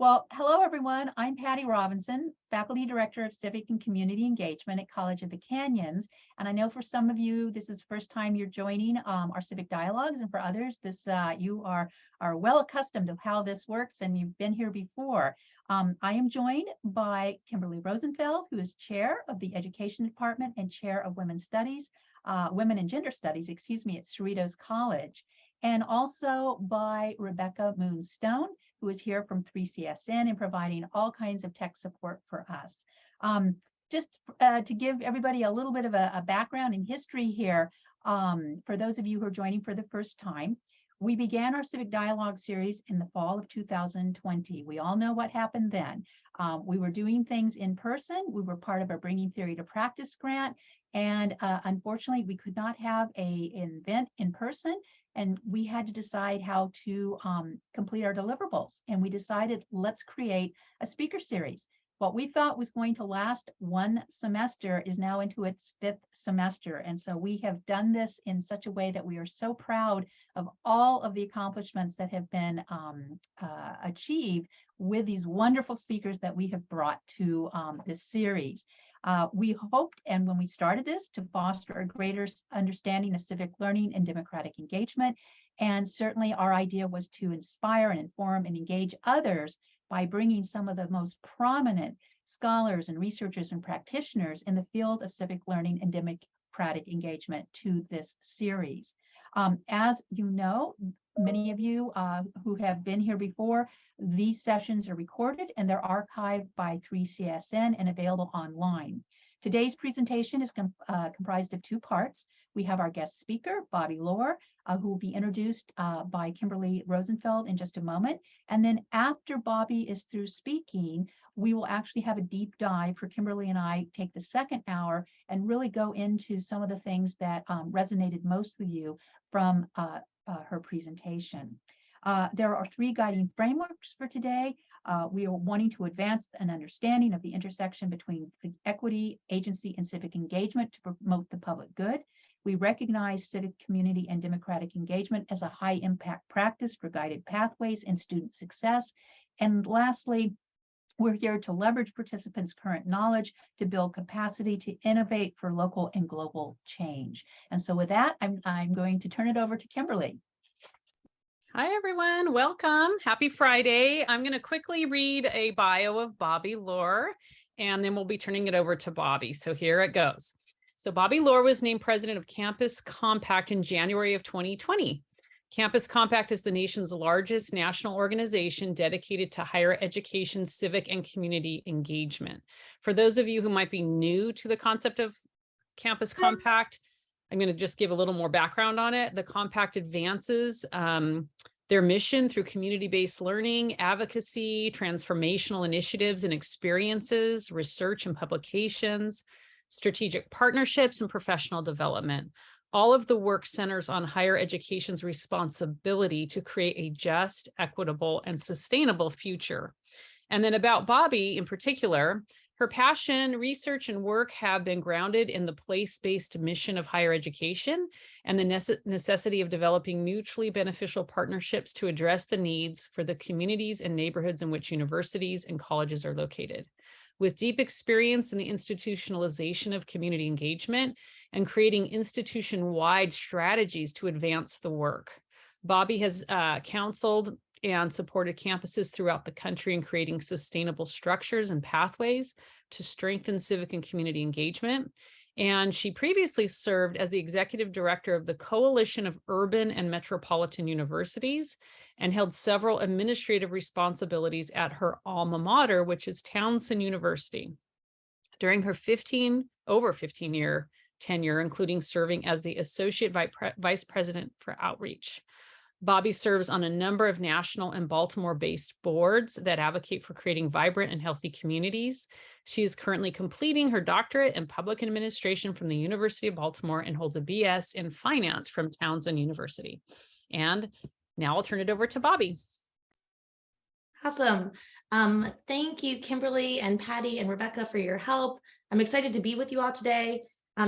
Well, hello, everyone. I'm Patty Robinson, Faculty Director of Civic and Community Engagement at College of the Canyons. And I know for some of you, this is the first time you're joining our Civic Dialogues. And for others, you are well accustomed to how this works and you've been here before. I am joined by Kimberly Rosenfeld, who is Chair of the Education Department and Chair of Women and Gender Studies, at Cerritos College. And also by Rebecca Moonstone, who is here from 3CSN and providing all kinds of tech support for us. Just to give everybody a little bit of a background and history here, for those of you who are joining for the first time, we began our Civic Dialogue series in the fall of 2020. We all know what happened then. We were doing things in person. We were part of a Bringing Theory to Practice grant. And unfortunately, we could not have an event in person. And we had to decide how to complete our deliverables. And we decided, let's create a speaker series. What we thought was going to last one semester is now into its 5th semester. And so we have done this in such a way that we are so proud of all of the accomplishments that have been achieved with these wonderful speakers that we have brought to this series. We hoped, and when we started this, to foster a greater understanding of civic learning and democratic engagement. And certainly our idea was to inspire and inform and engage others by bringing some of the most prominent scholars and researchers and practitioners in the field of civic learning and democratic engagement to this series. As you know, many of you who have been here before, these sessions are recorded and they're archived by 3CSN and available online. Today's presentation is comprised of 2 parts. We have our guest speaker, Bobbie Laur, who will be introduced by Kimberly Rosenfeld in just a moment. And then after Bobbie is through speaking, we will actually have a deep dive for Kimberly and I take the 2nd hour and really go into some of the things that resonated most with you from her presentation. There are 3 guiding frameworks for today. We are wanting to advance an understanding of the intersection between equity, agency, and civic engagement to promote the public good. We recognize civic, community, and democratic engagement as a high impact practice for guided pathways and student success. And lastly, we're here to leverage participants' current knowledge to build capacity to innovate for local and global change. And so with that, I'm going to turn it over to Kimberly. Hi, everyone. Welcome. Happy Friday. I'm going to quickly read a bio of Bobbie Laur, and then we'll be turning it over to Bobbie. So here it goes. So Bobbie Laur was named president of Campus Compact in January of 2020. Campus Compact is the nation's largest national organization dedicated to higher education, civic, and community engagement. For those of you who might be new to the concept of Campus Compact, I'm going to just give a little more background on it. The Compact advances their mission through community-based learning, advocacy, transformational initiatives and experiences, research and publications, strategic partnerships, and professional development. All of the work centers on higher education's responsibility to create a just, equitable, and sustainable future. And then about Bobbie in particular, her passion, research, and work have been grounded in the place-based mission of higher education and the necessity of developing mutually beneficial partnerships to address the needs for the communities and neighborhoods in which universities and colleges are located. With deep experience in the institutionalization of community engagement and creating institution-wide strategies to advance the work, Bobbie has counseled and supported campuses throughout the country in creating sustainable structures and pathways to strengthen civic and community engagement. And she previously served as the executive director of the Coalition of Urban and Metropolitan Universities and held several administrative responsibilities at her alma mater, which is Towson University. During her over 15-year tenure, including serving as the associate vice president for outreach. Bobbie serves on a number of national and Baltimore-based boards that advocate for creating vibrant and healthy communities. She is currently completing her doctorate in public administration from the University of Baltimore and holds a BS in finance from Towson University. And now I'll turn it over to Bobbie. Awesome. Thank you, Kimberly and Patty and Rebecca, for your help. I'm excited to be with you all today.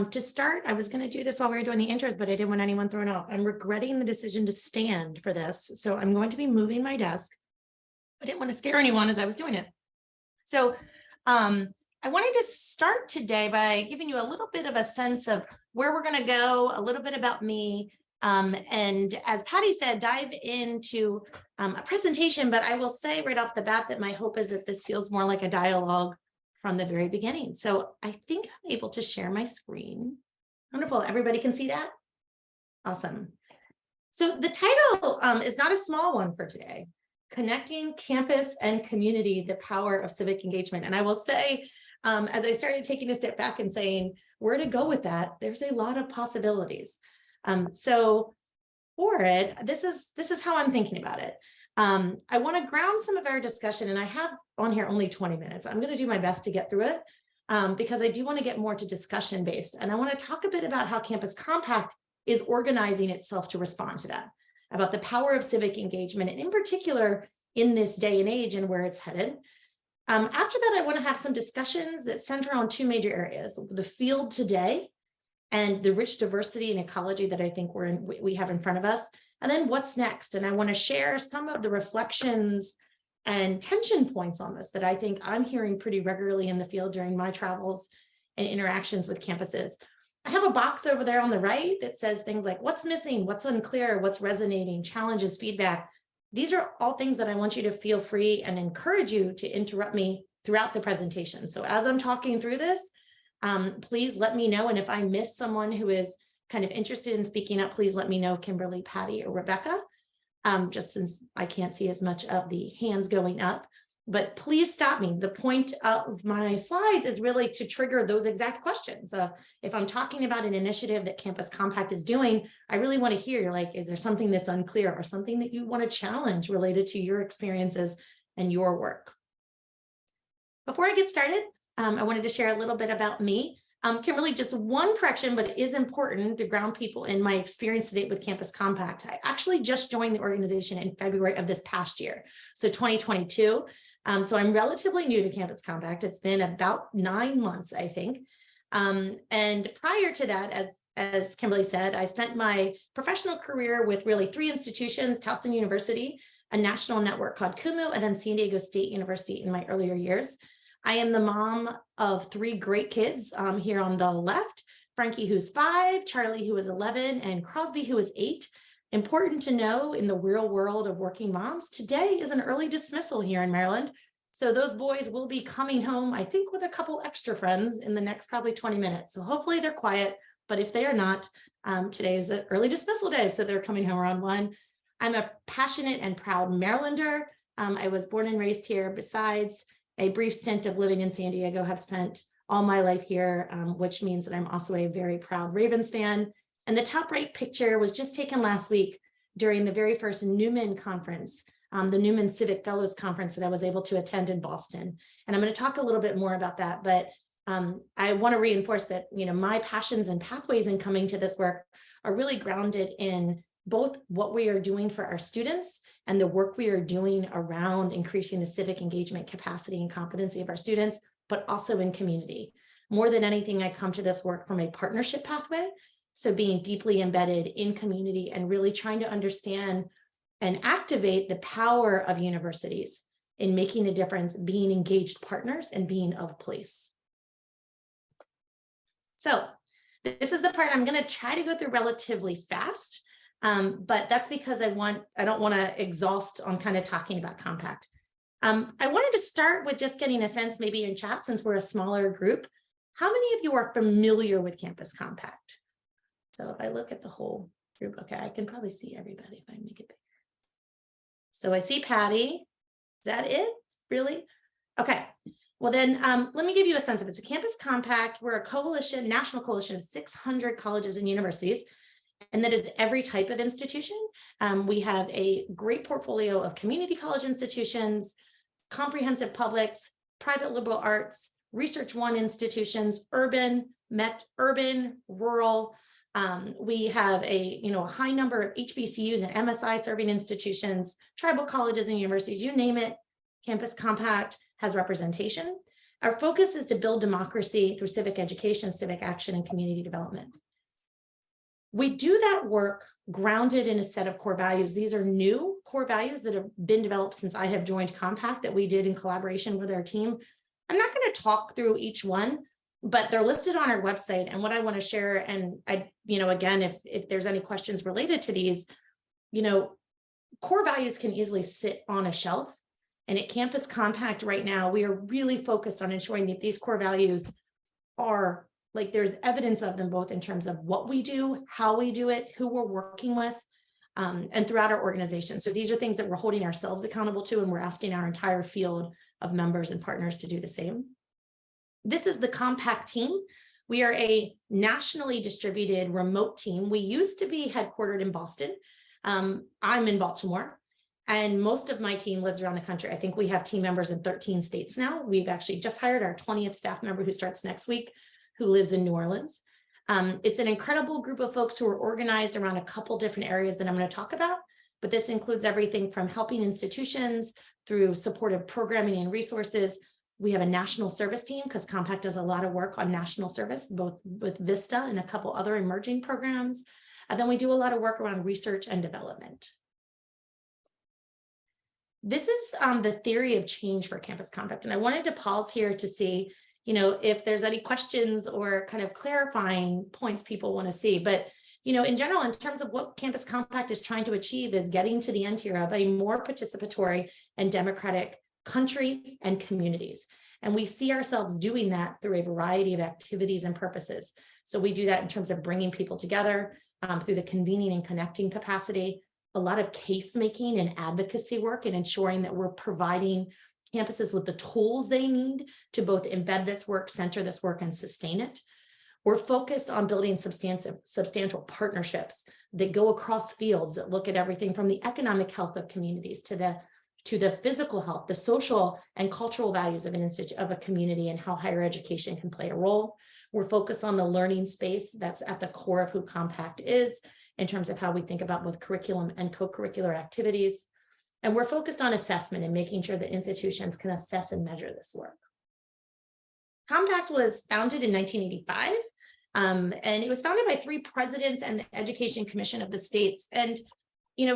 To start, I was going to do this while we were doing the intros, but I didn't want anyone thrown off. I'm regretting the decision to stand for this. So I'm going to be moving my desk I didn't want to scare anyone as I was doing it. So I wanted to start today by giving you a little bit of a sense of where we're going to go, a little bit about me, and as Patty said, dive into a presentation, but I will say right off the bat that my hope is that this feels more like a dialogue from the very beginning. So I think I'm able to share my screen. Wonderful. Everybody can see that? Awesome. So the title is not a small one for today. Connecting Campus and Community, the Power of Civic Engagement. And I will say, as I started taking a step back and saying where to go with that, there's a lot of possibilities. So for it, this is how I'm thinking about it. I want to ground some of our discussion, and I have on here only 20 minutes. I'm going to do my best to get through it because I do want to get more to discussion based. And I want to talk a bit about how Campus Compact is organizing itself to respond to that, about the power of civic engagement, and in particular in this day and age and where it's headed. After that, I want to have some discussions that center on two major areas: the field today and the rich diversity and ecology that I think we have in front of us, and then what's next. And I want to share some of the reflections and tension points on this that I think I'm hearing pretty regularly in the field during my travels and interactions with campuses. I have a box over there on the right that says things like what's missing, what's unclear, what's resonating, challenges, feedback. These are all things that I want you to feel free and encourage you to interrupt me throughout the presentation. So as I'm talking through this, please let me know. And if I miss someone who is kind of interested in speaking up, please let me know, Kimberly, Patty, or Rebecca, just since I can't see as much of the hands going up. But please stop me. The point of my slides is really to trigger those exact questions. If I'm talking about an initiative that Campus Compact is doing, I really want to hear, like, is there something that's unclear or something that you want to challenge related to your experiences and your work? Before I get started, I wanted to share a little bit about me. Kimberly, just one correction, but it is important to ground people in my experience to date with Campus Compact. I actually just joined the organization in February of this past year, so 2022. So I'm relatively new to Campus Compact. It's been about 9 months, I think. And prior to that, as Kimberly said, I spent my professional career with really 3 institutions: Towson University, a national network called Kumu, and then San Diego State University in my earlier years. I am the mom of 3 great kids here on the left: Frankie, who's 5, Charlie, who is 11, and Crosby, who is 8. Important to know, in the real world of working moms, today is an early dismissal here in Maryland. So those boys will be coming home, I think, with a couple extra friends in the next probably 20 minutes. So hopefully they're quiet, but if they are not, today is the early dismissal day, so they're coming home around 1. I'm a passionate and proud Marylander. I was born and raised here. Besides a brief stint of living in San Diego, have spent all my life here, which means that I'm also a very proud Ravens fan. And the top right picture was just taken last week during the very first Newman conference, the Newman Civic Fellows Conference that I was able to attend in Boston. And I'm going to talk a little bit more about that, but I want to reinforce that, my passions and pathways in coming to this work are really grounded in both what we are doing for our students and the work we are doing around increasing the civic engagement capacity and competency of our students, but also in community. More than anything, I come to this work from a partnership pathway. So being deeply embedded in community and really trying to understand and activate the power of universities in making a difference, being engaged partners, and being of place. So this is the part I'm going to try to go through relatively fast, but that's because I don't want to exhaust on kind of talking about Compact. I wanted to start with just getting a sense, maybe in chat, since we're a smaller group, how many of you are familiar with Campus Compact? So if I look at the whole group, okay, I can probably see everybody if I make it bigger. So I see Patty. Is that it? Really? Okay. Well, then let me give you a sense of it. So Campus Compact, we're a coalition, national coalition of 600 colleges and universities, and that is every type of institution. We have a great portfolio of community college institutions, comprehensive publics, private liberal arts, Research One institutions, urban, rural. We have a high number of HBCUs and MSI serving institutions, tribal colleges and universities, you name it. Campus Compact has representation. Our focus is to build democracy through civic education, civic action, and community development. We do that work grounded in a set of core values. These are new core values that have been developed since I have joined Compact that we did in collaboration with our team. I'm not going to talk through each one, but they're listed on our website. And what I want to share, and I, again, if there's any questions related to these, core values can easily sit on a shelf. And at Campus Compact right now, we are really focused on ensuring that these core values are there's evidence of them both in terms of what we do, how we do it, who we're working with, and throughout our organization. So these are things that we're holding ourselves accountable to, and we're asking our entire field of members and partners to do the same. This is the Compact team. We are a nationally distributed remote team. We used to be headquartered in Boston. I'm in Baltimore, and most of my team lives around the country. I think we have team members in 13 states now. We've actually just hired our 20th staff member who starts next week, who lives in New Orleans. It's an incredible group of folks who are organized around a couple different areas that I'm going to talk about, but this includes everything from helping institutions through supportive programming and resources. We have a national service team because Compact does a lot of work on national service, both with Vista and a couple other emerging programs. And then we do a lot of work around research and development. This is the theory of change for Campus Compact. And I wanted to pause here to see if there's any questions or kind of clarifying points people want to see. But, in general, in terms of what Campus Compact is trying to achieve is getting to the end here of a more participatory and democratic country and communities. And we see ourselves doing that through a variety of activities and purposes. So we do that in terms of bringing people together through the convening and connecting capacity, a lot of case making and advocacy work, and ensuring that we're providing campuses with the tools they need to both embed this work, center this work, and sustain it. We're focused on building substantial partnerships that go across fields that look at everything from the economic health of communities to the physical health, the social and cultural values of a community, and how higher education can play a role. We're focused on the learning space that's at the core of who Compact is in terms of how we think about both curriculum and co-curricular activities. And we're focused on assessment and making sure that institutions can assess and measure this work. Compact was founded in 1985, and it was founded by 3 presidents and the Education Commission of the states. And,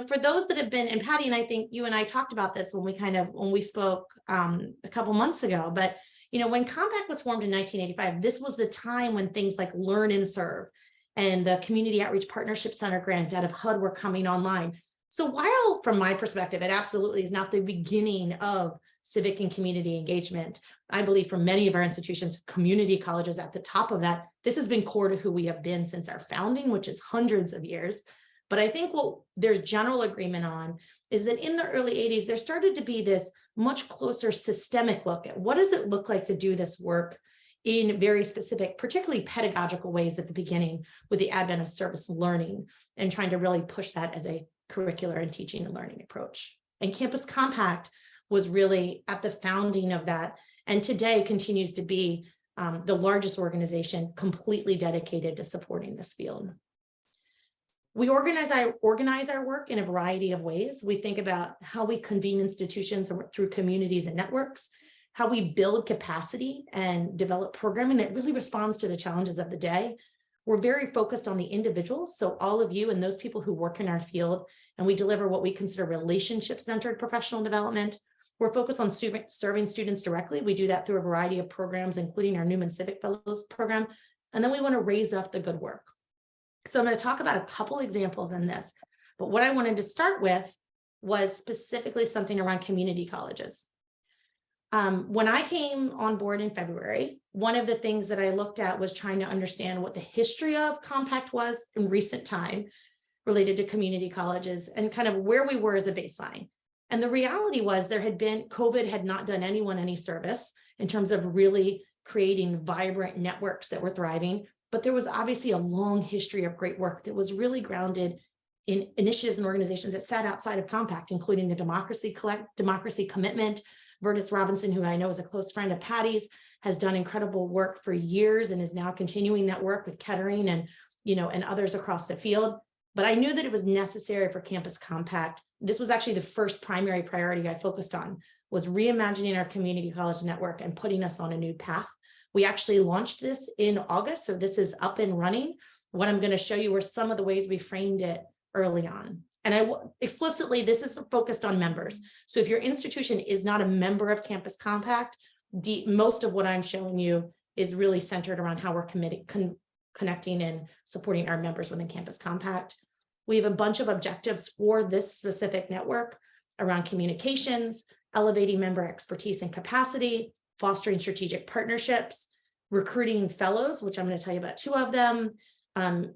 for those that have been, and Patty and I think you and I talked about this when we spoke a couple months ago, but, when Compact was formed in 1985, this was the time when things like Learn and Serve and the Community Outreach Partnership Center grant out of HUD were coming online. So while, from my perspective, it absolutely is not the beginning of civic and community engagement, I believe for many of our institutions, community colleges at the top of that, this has been core to who we have been since our founding, which is hundreds of years. But I think what there's general agreement on is that in the early 80s, there started to be this much closer systemic look at what does it look like to do this work in very specific, particularly pedagogical ways at the beginning with the advent of service learning and trying to really push that as a curricular and teaching and learning approach. And Campus Compact was really at the founding of that, and today continues to be the largest organization completely dedicated to supporting this field. We organize our work in a variety of ways. We think about how we convene institutions through communities and networks, how we build capacity and develop programming that really responds to the challenges of the day. We're very focused on the individuals, so all of you and those people who work in our field, and we deliver what we consider relationship-centered professional development. We're focused on serving students directly. We do that through a variety of programs, including our Newman Civic Fellows program, and then we want to raise up the good work. So I'm going to talk about a couple examples in this, but what I wanted to start with was specifically something around community colleges. When I came on board in February, one of the things that I looked at was trying to understand what the history of Compact was in recent time related to community colleges and kind of where we were as a baseline. And the reality was COVID had not done anyone any service in terms of really creating vibrant networks that were thriving, but there was obviously a long history of great work that was really grounded in initiatives and organizations that sat outside of Compact, including the Democracy Commitment. Vertus Robinson, who I know is a close friend of Patty's, has done incredible work for years and is now continuing that work with Kettering and, and others across the field. But I knew that it was necessary for Campus Compact. This was actually the first primary priority I focused on, was reimagining our community college network and putting us on a new path. We actually launched this in August, so this is up and running. What I'm going to show you are some of the ways we framed it early on. And explicitly, this is focused on members. So if your institution is not a member of Campus Compact, most of what I'm showing you is really centered around how we're connecting and supporting our members within Campus Compact. We have a bunch of objectives for this specific network around communications, elevating member expertise and capacity, fostering strategic partnerships, recruiting fellows, which I'm going to tell you about 2 of them,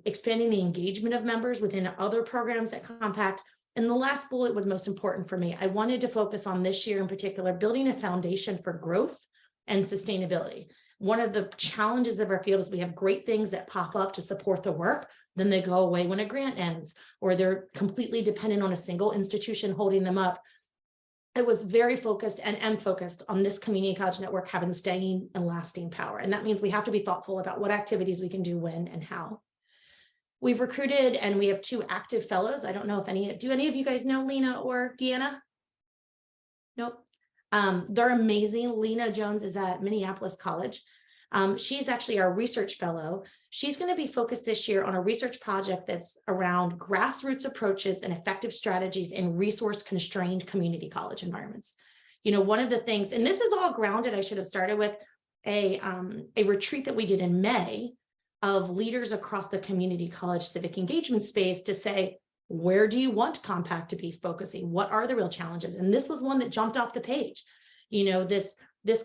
expanding the engagement of members within other programs at Compact. And the last bullet was most important for me. I wanted to focus on this year in particular, building a foundation for growth and sustainability. One of the challenges of our field is we have great things that pop up to support the work, then they go away when a grant ends, or they're completely dependent on a single institution holding them up. I was very focused and am focused on this community college network having staying and lasting power. And that means we have to be thoughtful about what activities we can do when and how. We've recruited and we have 2 active fellows. I don't know if do any of you guys know Lena or Deanna? Nope. They're amazing. Lena Jones is at Minneapolis College. She's actually our research fellow. She's going to be focused this year on a research project that's around grassroots approaches and effective strategies in resource-constrained community college environments. You know, one of the things, and this is all grounded, I should have started with a retreat that we did in May of leaders across the community college civic engagement space to say, where do you want Compact to be focusing? What are the real challenges? And this was one that jumped off the page. You know, this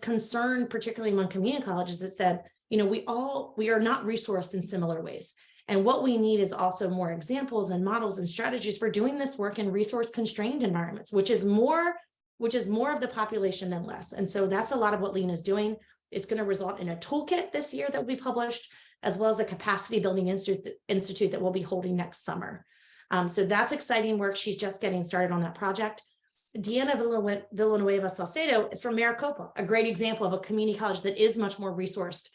concern, particularly among community colleges, is that, you know, we are not resourced in similar ways. And what we need is also more examples and models and strategies for doing this work in resource constrained environments, which is more of the population than less. And so that's a lot of what Lena's doing. It's going to result in a toolkit this year that will be published, as well as a capacity building institute that we'll be holding next summer. So that's exciting work. She's just getting started on that project. Deanna Villanueva Salcedo is from Maricopa, a great example of a community college that is much more resourced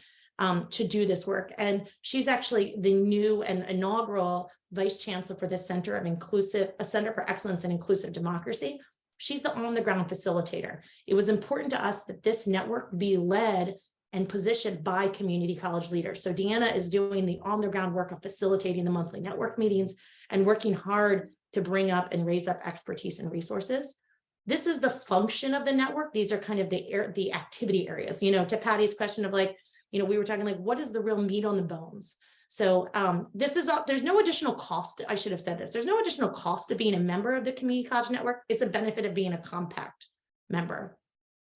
to do this work. And she's actually the new and inaugural vice chancellor for this Center for Excellence in Inclusive Democracy. She's the on-the-ground facilitator. It was important to us that this network be led and positioned by community college leaders. So Deanna is doing the on-the-ground work of facilitating the monthly network meetings and working hard to bring up and raise up expertise and resources. This is the function of the network. These are kind of the activity areas, you know, to Patty's question of like, you know, we were talking like, what is the real meat on the bones? So there's no additional cost. I should have said this. There's no additional cost to being a member of the community college network. It's a benefit of being a Compact member.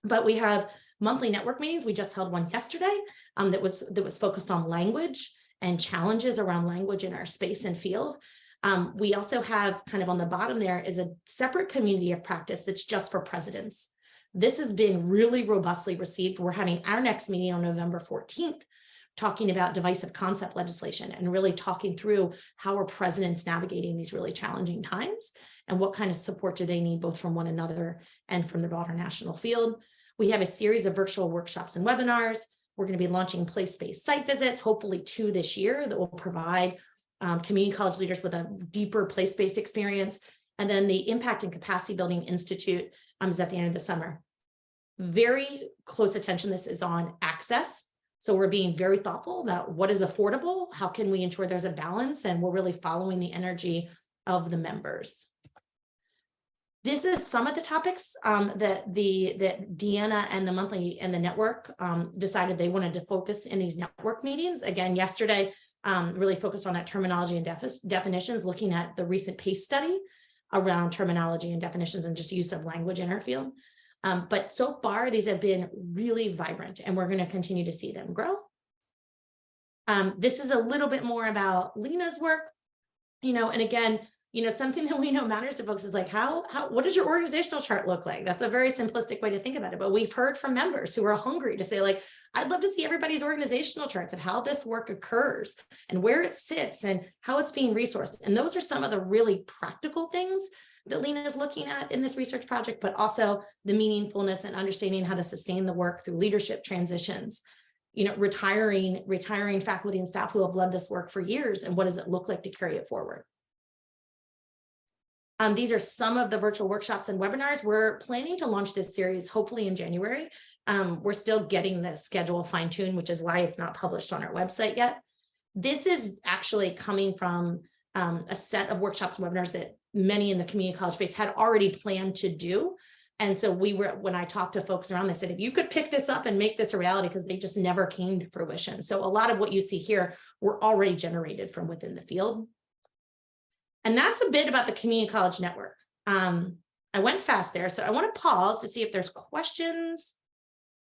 But we have monthly network meetings. We just held one yesterday that was focused on language and challenges around language in our space and field. We also have kind of on the bottom there is a separate community of practice that's just for presidents. This has been really robustly received. We're having our next meeting on November 14th, talking about divisive concept legislation and really talking through how are presidents navigating these really challenging times and what kind of support do they need both from one another and from the broader national field. We have a series of virtual workshops and webinars. We're going to be launching place-based site visits, hopefully 2 this year, that will provide community college leaders with a deeper place-based experience. And then the Impact and Capacity Building Institute is at the end of the summer. Very close attention. This is on access. So we're being very thoughtful about what is affordable, how can we ensure there's a balance, and we're really following the energy of the members. This is some of the topics that Deanna and the monthly and the network decided they wanted to focus in these network meetings. Again, yesterday, really focused on that terminology and definitions, looking at the recent PACE study around terminology and definitions and just use of language in our field. But so far, these have been really vibrant, and we're going to continue to see them grow. This is a little bit more about Lena's work, you know, and again, you know, something that we know matters to folks is like, what does your organizational chart look like? That's a very simplistic way to think about it. But we've heard from members who are hungry to say, like, I'd love to see everybody's organizational charts of how this work occurs and where it sits and how it's being resourced. And those are some of the really practical things that Lena is looking at in this research project, but also the meaningfulness and understanding how to sustain the work through leadership transitions, you know, retiring faculty and staff who have led this work for years, and what does it look like to carry it forward? These are some of the virtual workshops and webinars. We're planning to launch this series hopefully in January. We're still getting the schedule fine-tuned, which is why it's not published on our website yet. this is actually coming from a set of workshops and webinars that many in the community college space had already planned to do. And so when I talked to folks around, they said, if you could pick this up and make this a reality, because they just never came to fruition. So a lot of what you see here were already generated from within the field. And that's a bit about the community college network. I went fast there, so I want to pause to see if there's questions,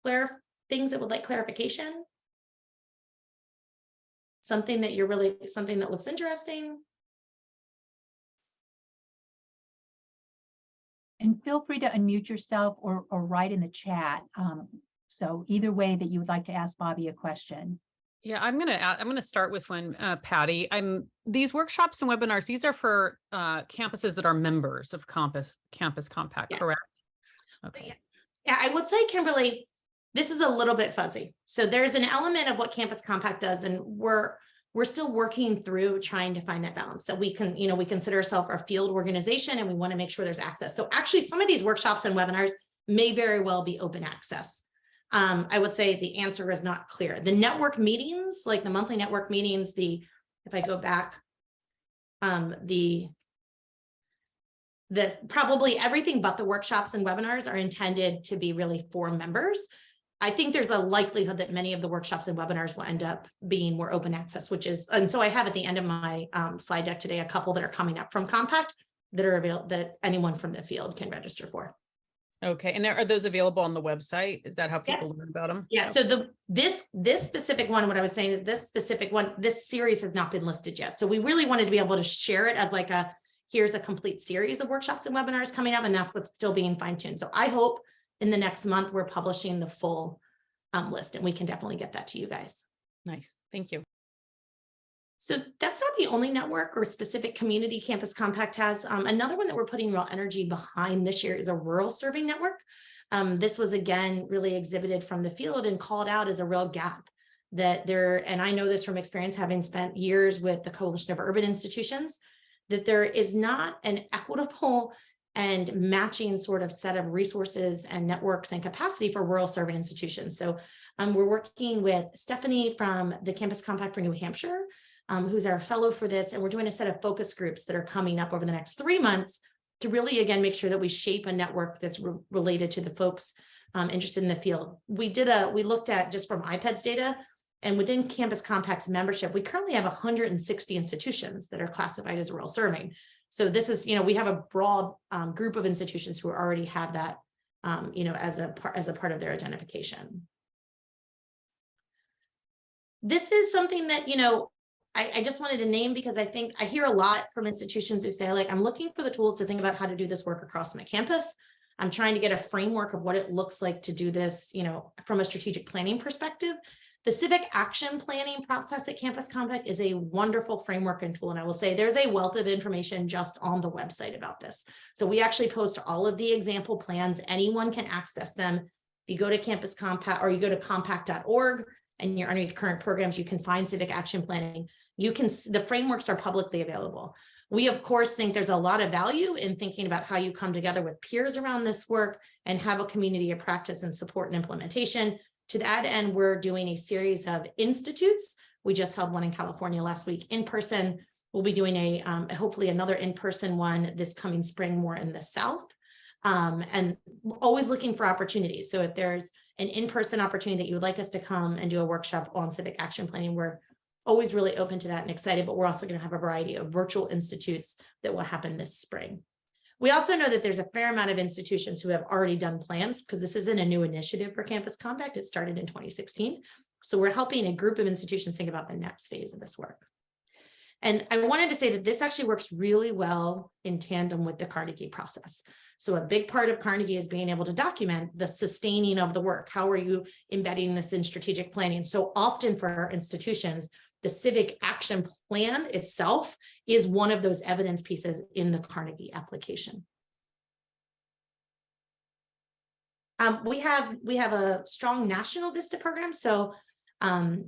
things that would like clarification. Something that looks interesting. And feel free to unmute yourself or write in the chat. So either way that you would like to ask Bobbie a question. Yeah, I'm gonna start with one, Patty. These workshops and webinars, these are for campuses that are members of Campus Compact, Yes. correct? Okay. Yeah, I would say, Kimberly, this is a little bit fuzzy. So there's an element of what Campus Compact does, and we're still working through trying to find that balance, that we can, we consider ourselves a field organization and we want to make sure there's access. So actually some of these workshops and webinars may very well be open access. I would say the answer is not clear. The network meetings, like the monthly network meetings, if I go back, probably everything but the workshops and webinars are intended to be really for members. I think there's a likelihood that many of the workshops and webinars will end up being more open access, and so I have at the end of my slide deck today, a couple that are coming up from Compact that are available, that anyone from the field can register for. Okay, and are those available on the website? Is that how people learn about them? Yeah, so this specific one, what I was saying is this series has not been listed yet. So we really wanted to be able to share it as like here's a complete series of workshops and webinars coming up, and that's what's still being fine-tuned. So I hope in the next month, we're publishing the full list, and we can definitely get that to you guys. Nice, thank you. So that's not the only network or specific community Campus Compact has. Another one that we're putting real energy behind this year is a rural serving network. This was, again, really exhibited from the field and called out as a real gap that there, and I know this from experience, having spent years with the Coalition of Urban Institutions, that there is not an equitable and matching sort of set of resources and networks and capacity for rural serving institutions. So we're working with Stephanie from the Campus Compact for New Hampshire, who's our fellow for this. And we're doing a set of focus groups that are coming up over the next 3 months to really, again, make sure that we shape a network that's related to the folks interested in the field. We looked at, just from IPEDS data, and within Campus Compact's membership, we currently have 160 institutions that are classified as rural serving. So this is, we have a broad group of institutions who already have that, as a part of their identification. This is something that, I just wanted to name, because I think I hear a lot from institutions who say, like, I'm looking for the tools to think about how to do this work across my campus. I'm trying to get a framework of what it looks like to do this, from a strategic planning perspective. The civic action planning process at Campus Compact is a wonderful framework and tool. And I will say there's a wealth of information just on the website about this. So we actually post all of the example plans. Anyone can access them. If you go to Campus Compact, or you go to compact.org and you're underneath current programs, you can find civic action planning. The frameworks are publicly available. We, of course, think there's a lot of value in thinking about how you come together with peers around this work and have a community of practice and support and implementation. To that end, we're doing a series of institutes. We just held one in California last week in person. We'll be doing hopefully another in-person one this coming spring, more in the South, and always looking for opportunities. So if there's an in-person opportunity that you would like us to come and do a workshop on civic action planning, we're always really open to that and excited, but we're also going to have a variety of virtual institutes that will happen this spring. We also know that there's a fair amount of institutions who have already done plans, because this isn't a new initiative for Campus Compact. It started in 2016. So we're helping a group of institutions think about the next phase of this work. And I wanted to say that this actually works really well in tandem with the Carnegie process. So a big part of Carnegie is being able to document the sustaining of the work. How are you embedding this in strategic planning? So often for our institutions, the civic action plan itself is one of those evidence pieces in the Carnegie application. We have a strong national VISTA program. So, and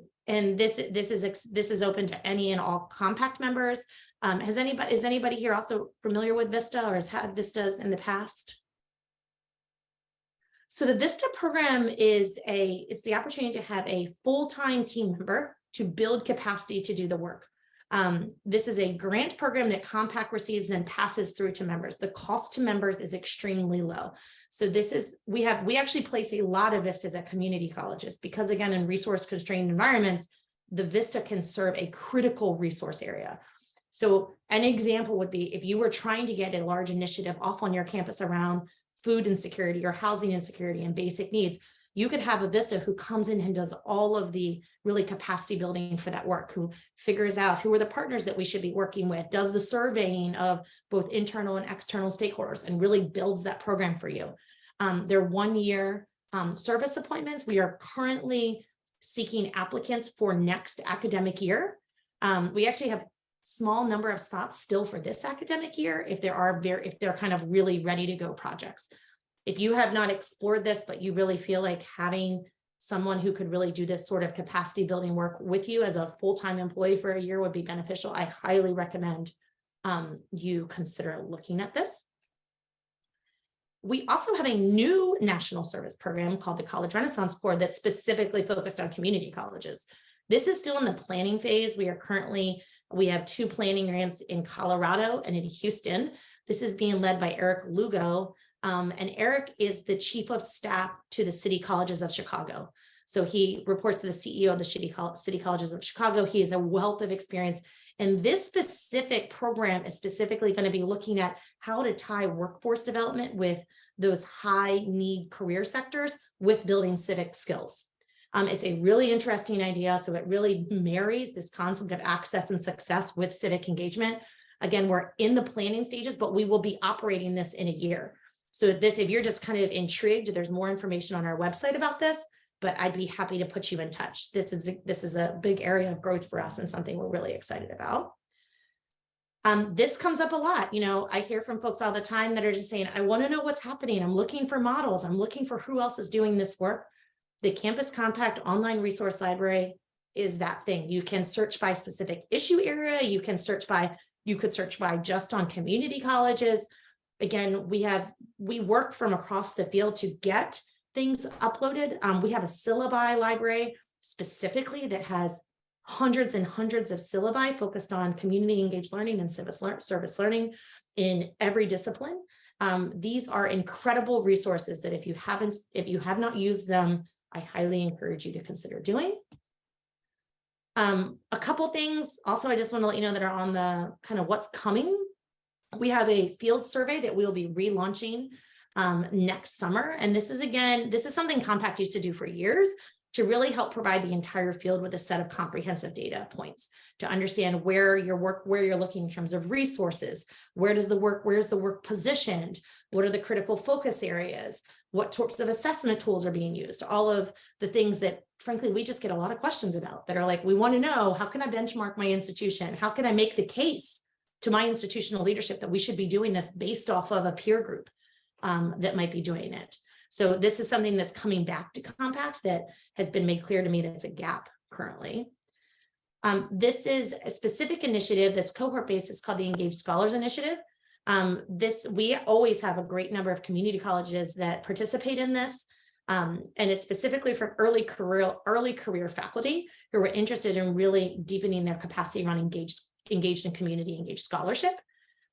this is open to any and all Compact members. Is anybody here also familiar with VISTA or has had VISTAs in the past? So the VISTA program is it's the opportunity to have a full-time team member to build capacity to do the work. This is a grant program that Compact receives, then passes through to members. The cost to members is extremely low. So this is, we actually place a lot of VISTAs at community colleges because, again, in resource constrained environments, the VISTA can serve a critical resource area. So an example would be if you were trying to get a large initiative off on your campus around food insecurity or housing insecurity and basic needs, you could have a VISTA who comes in and does all of the really capacity building for that work, who figures out who are the partners that we should be working with, does the surveying of both internal and external stakeholders, and really builds that program for you. They're 1-year service appointments. We are currently seeking applicants for next academic year. We actually have small number of spots still for this academic year if they're kind of really ready to go projects. If you have not explored this, but you really feel like having someone who could really do this sort of capacity building work with you as a full-time employee for a year would be beneficial, I highly recommend you consider looking at this. We also have a new national service program called the College Renaissance Corps that's specifically focused on community colleges. This is still in the planning phase. We have 2 planning grants in Colorado and in Houston. This is being led by Eric Lugo. And Eric is the chief of staff to the city colleges of Chicago. So he reports to the CEO of the city colleges of Chicago. He has a wealth of experience. And this specific program is specifically going to be looking at how to tie workforce development with those high need career sectors with building civic skills. It's a really interesting idea. So it really marries this concept of access and success with civic engagement. Again, we're in the planning stages, but we will be operating this in a year. So if you're just kind of intrigued, there's more information on our website about this, but I'd be happy to put you in touch. This is a big area of growth for us and something we're really excited about. This comes up a lot. I hear from folks all the time that are just saying, I want to know what's happening. I'm looking for models. I'm looking for who else is doing this work. The Campus Compact online resource library is that thing. You can search by specific issue area. You could search by just on community colleges. Again, we work from across the field to get things uploaded. We have a syllabi library specifically that has hundreds and hundreds of syllabi focused on community engaged learning and service learning in every discipline. These are incredible resources that if you have not used them, I highly encourage you to consider doing. A couple things also I just want to let you know that are on the kind of what's coming. We have a field survey that we'll be relaunching next summer. And this is something Compact used to do for years to really help provide the entire field with a set of comprehensive data points to understand where you're looking in terms of resources, where's the work positioned, what are the critical focus areas, what sorts of assessment tools are being used, all of the things that frankly we just get a lot of questions about that are like, we want to know, how can I benchmark my institution? How can I make the case to my institutional leadership that we should be doing this based off of a peer group that might be doing it? So this is something that's coming back to Compact that has been made clear to me that it's a gap currently. This is a specific initiative that's cohort-based. It's called the Engaged Scholars Initiative. We always have a great number of community colleges that participate in this. And it's specifically for early career faculty who are interested in really deepening their capacity around engaged in community engaged scholarship.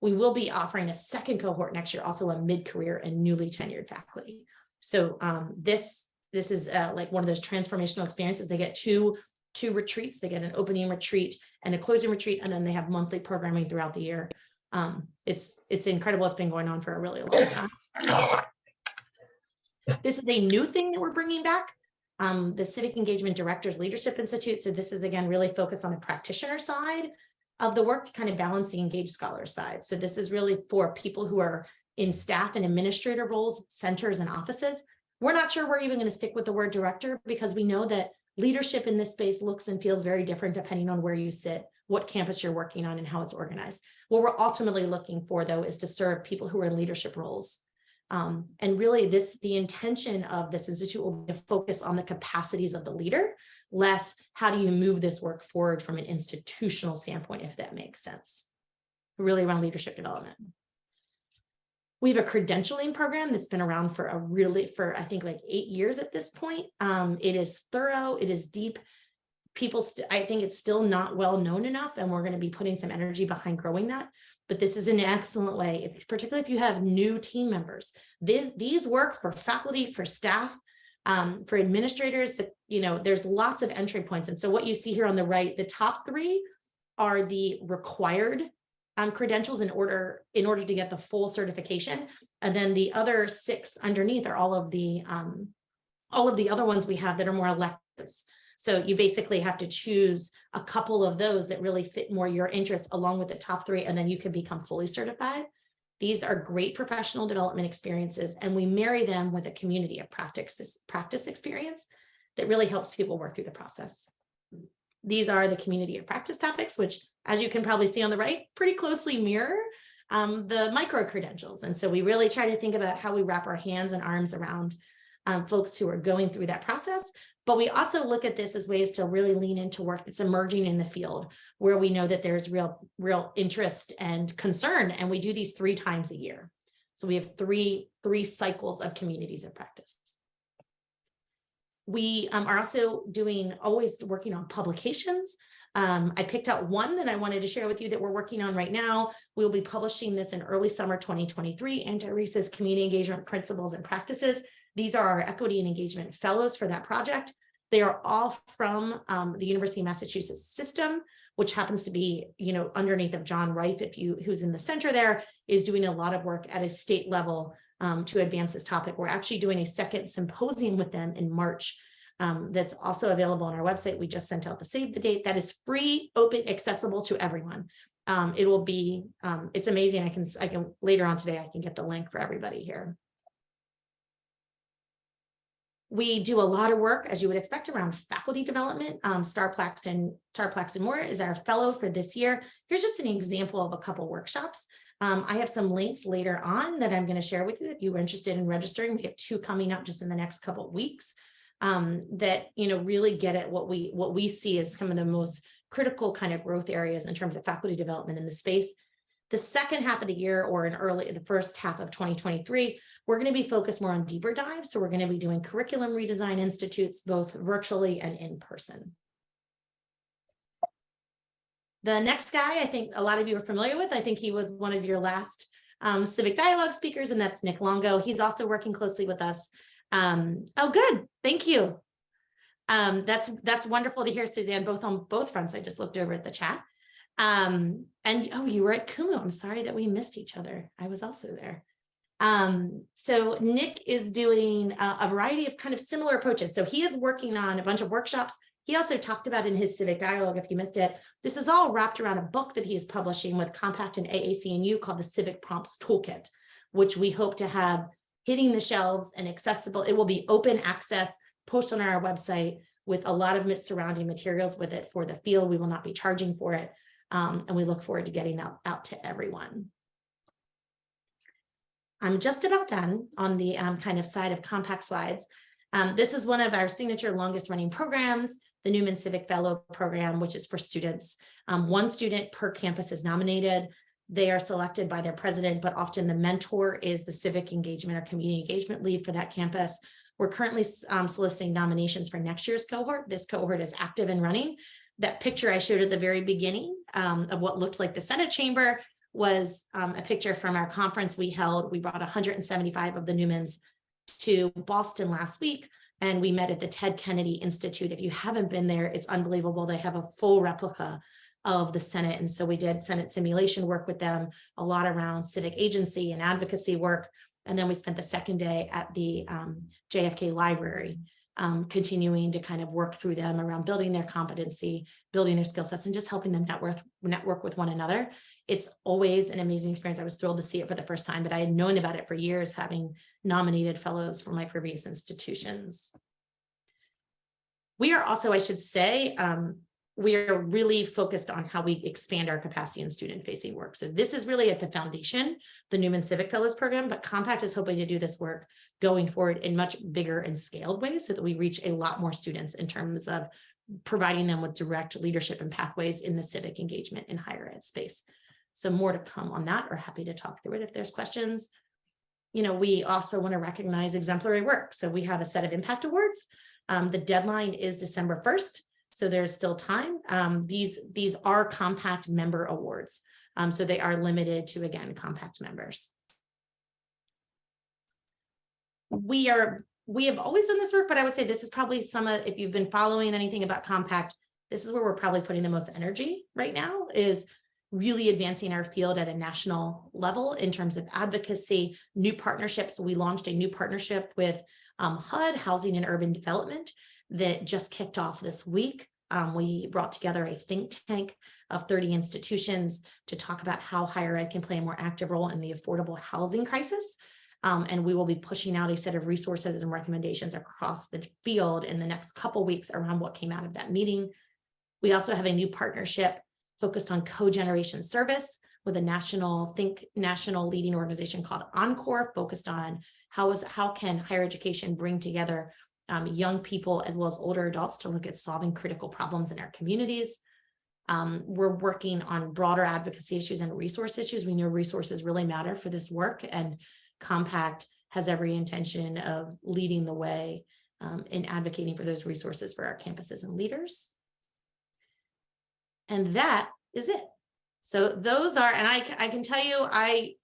We will be offering a second cohort next year, also a mid-career and newly tenured faculty. So this is like one of those transformational experiences. They get two retreats. They get an opening retreat and a closing retreat, and then they have monthly programming throughout the year. It's incredible. It's been going on for a really long time. This is a new thing that we're bringing back, the Civic Engagement Directors Leadership Institute. So this is, again, really focused on the practitioner side of the work to kind of balance the engaged scholar side. So this is really for people who are in staff and administrator roles, centers and offices. We're not sure we're even going to stick with the word director because we know that leadership in this space looks and feels very different depending on where you sit, what campus you're working on, and how it's organized. What we're ultimately looking for, though, is to serve people who are in leadership roles. And really the intention of this institute will be to focus on the capacities of the leader, less how do you move this work forward from an institutional standpoint, if that makes sense, really around leadership development. We have a credentialing program that's been around for I think like 8 years at this point. It is thorough, it is deep. I think it's still not well known enough, and we're going to be putting some energy behind growing that. But this is an excellent way, particularly if you have new team members. These work for faculty, for staff, for administrators. That, you know, there's lots of entry points. And so what you see here on the right, the top 3 are the required credentials in order to get the full certification, and then the other 6 underneath are all of the other ones we have that are more electives. So you basically have to choose a couple of those that really fit more your interest along with the top 3, and then you can become fully certified. These are great professional development experiences, and we marry them with a community of practice experience that really helps people work through the process. These are the community of practice topics, which, as you can probably see on the right, pretty closely mirror the micro credentials. And so we really try to think about how we wrap our hands and arms around folks who are going through that process. But we also look at this as ways to really lean into work that's emerging in the field, where we know that there's real interest and concern. And we do these 3 times a year. So we have three cycles of communities of practice. We are also always working on publications. I picked out one that I wanted to share with you that we're working on right now. We'll be publishing this in early summer 2023, Anti-Racist Community Engagement Principles and Practices. These are our equity and engagement fellows for that project. They are all from the University of Massachusetts system, which happens to be, you know, underneath of John Rife, who's in the center there, is doing a lot of work at a state level to advance this topic. We're actually doing a second symposium with them in March that's also available on our website. We just sent out the save the date. That is free, open, accessible to everyone. It will be, it's amazing. I can later on today, I can get the link for everybody here. We do a lot of work, as you would expect, around faculty development. Star Plaxton Moore is our fellow for this year. Here's just an example of a couple workshops. I have some links later on that I'm going to share with you if you are interested in registering. We have 2 coming up just in the next couple of weeks that, you know, really get at what we see as some of the most critical kind of growth areas in terms of faculty development in the space. The second half of the year, or the first half of 2023, we're going to be focused more on deeper dives. So we're going to be doing curriculum redesign institutes, both virtually and in person. The next guy, I think a lot of you are familiar with. I think he was one of your last Civic Dialogue speakers, and that's Nick Longo. He's also working closely with us. Oh, good. Thank you. That's wonderful to hear, Suzanne, both on both fronts. I just looked over at the chat. And oh, you were at Kumu. I'm sorry that we missed each other. I was also there. So Nick is doing a variety of kind of similar approaches. So he is working on a bunch of workshops. He also talked about in his Civic Dialogue, if you missed it, this is all wrapped around a book that he is publishing with Compact and AAC&U called the Civic Prompts Toolkit, which we hope to have hitting the shelves and accessible. It will be open access, posted on our website with a lot of surrounding materials with it for the field. We will not be charging for it. And we look forward to getting that out to everyone. I'm just about done on the kind of side of Compact slides. This is one of our signature longest running programs, the Newman Civic Fellow Program, which is for students. 1 student per campus is nominated. They are selected by their president, but often the mentor is the civic engagement or community engagement lead for that campus. We're currently soliciting nominations for next year's cohort. This cohort is active and running. That picture I showed at the very beginning of what looked like the Senate chamber was a picture from our conference we held. We brought 175 of the Newmans to Boston last week, and we met at the Ted Kennedy Institute. If you haven't been there, it's unbelievable. They have a full replica of the Senate. And so we did Senate simulation work with them, a lot around civic agency and advocacy work. And then we spent the second day at the JFK Library, continuing to kind of work through them around building their competency, building their skill sets, and just helping them network with one another. It's always an amazing experience. I was thrilled to see it for the first time, but I had known about it for years, having nominated fellows from my previous institutions. We are also, I should say, we are really focused on how we expand our capacity in student-facing work. So this is really at the foundation, the Newman Civic Fellows Program, but Compact is hoping to do this work going forward in much bigger and scaled ways so that we reach a lot more students in terms of providing them with direct leadership and pathways in the civic engagement in higher ed space. So more to come on that, or happy to talk through it if there's questions. You know, we also want to recognize exemplary work. So we have a set of impact awards. The deadline is December 1st. So there's still time. These are Compact member awards. So they are limited to, again, Compact members. We have always done this work, but I would say this is probably if you've been following anything about Compact, this is where we're probably putting the most energy right now, is really advancing our field at a national level in terms of advocacy, new partnerships. We launched a new partnership with HUD, Housing and Urban Development, that just kicked off this week. We brought together a think tank of 30 institutions to talk about how higher ed can play a more active role in the affordable housing crisis. And we will be pushing out a set of resources and recommendations across the field in the next couple of weeks around what came out of that meeting. We also have a new partnership focused on co-generation service with a national leading organization called Encore, focused on how can higher education bring together young people as well as older adults to look at solving critical problems in our communities. We're working on broader advocacy issues and resource issues. We know resources really matter for this work, and Compact has every intention of leading the way in advocating for those resources for our campuses and leaders. And that is it. So those are, and I can tell you, I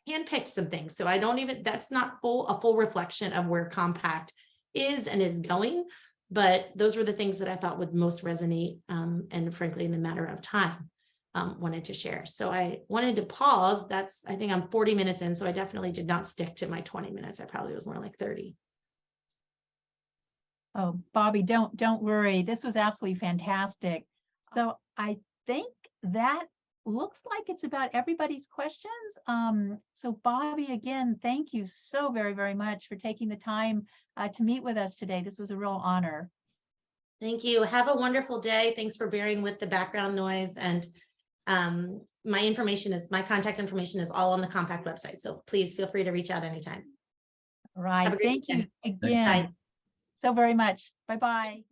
handpicked some things. So that's not a full reflection of where Compact is and is going, but those were the things that I thought would most resonate, and frankly, in the matter of time, wanted to share. So I wanted to pause. I think I'm 40 minutes in, so I definitely did not stick to my 20 minutes. I probably was more like 30. Oh, Bobbie, don't worry. This was absolutely fantastic. So I think that looks like it's about everybody's questions. So Bobbie, again, thank you so very, very much for taking the time to meet with us today. This was a real honor. Thank you. Have a wonderful day. Thanks for bearing with the background noise. And my contact information is all on the Compact website. So please feel free to reach out anytime. All right. Thank you again Bye. so very much. Bye-bye.